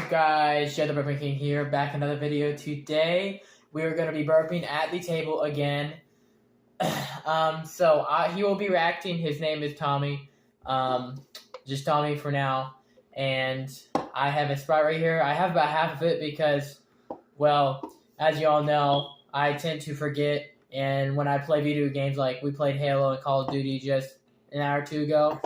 Guys, Share the Burping King here, back another video. Today, we are going to be burping at the table again. He will be reacting. His name is Tommy. Just Tommy for now. And I have a Sprite right here. I have about half of it because, well, as you all know, I tend to forget. And when I play video games, like we played Halo and Call of Duty just an hour or two ago,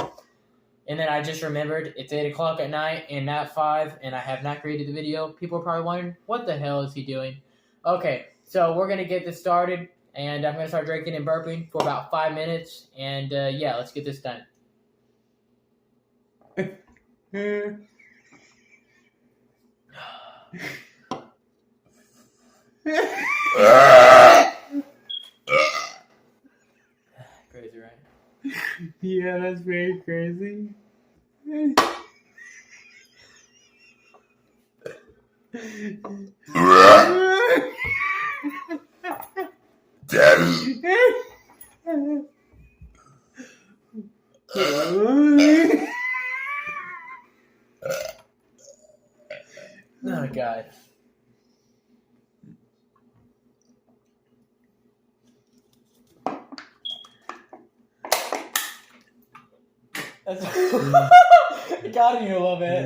and then I just remembered it's 8 o'clock at night and not 5, and I have not created the video. People are probably wondering, what the hell is he doing? Okay, so we're going to get this started, and I'm going to start drinking and burping for about 5 minutes, and yeah, let's get this done. Crazy, right? Yeah, that's very crazy. Daddy. Oh, God. It got you a little bit.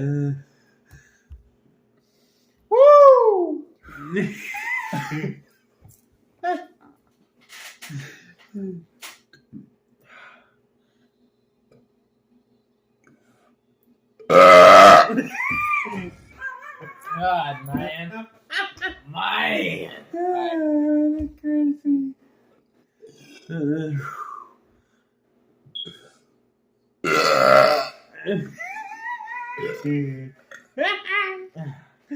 Woo! God, man. Man. That's crazy.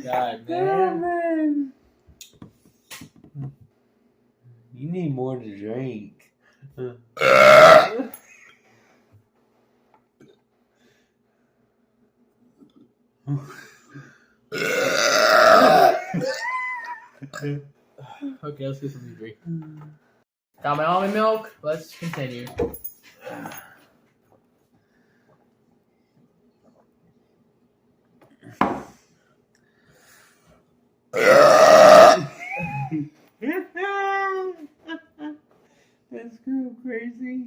God, Oh, man. man. You need more to drink. Okay, let's get some drink. Got my almond milk. Let's continue. That's so crazy.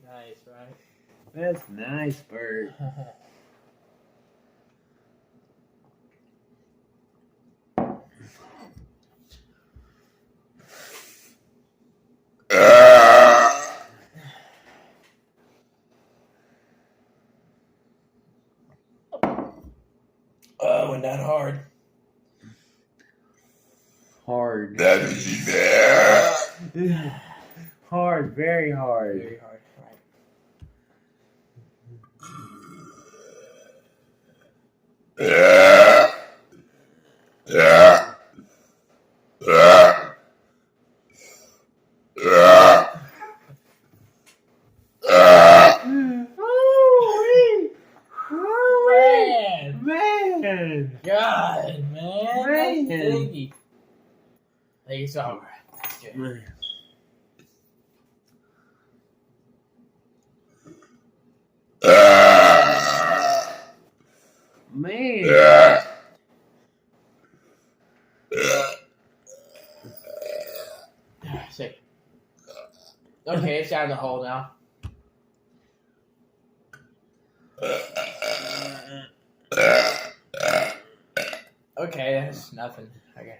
Nice, right? That's nice, Bert. Oh, went that hard. Hard. That is there. Hard, very hard. Very hard, right? Man. God, man. Man. That's stinky. Hey, it's over. That's good. Man. Sick. Okay, it's out of the hole now. Okay, that's nothing. Okay.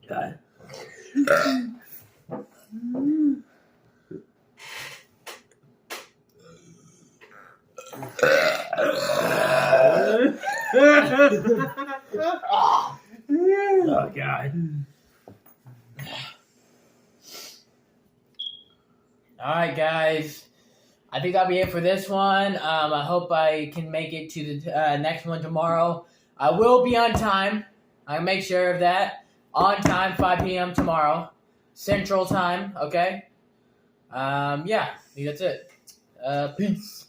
God. Oh, God. Alright, guys. I think that'll be it for this one. I hope I can make it to the next one tomorrow. I will be on time. I'll make sure of that. On time, 5 p.m. tomorrow. Central Time. Okay. Yeah, I think that's it. Peace.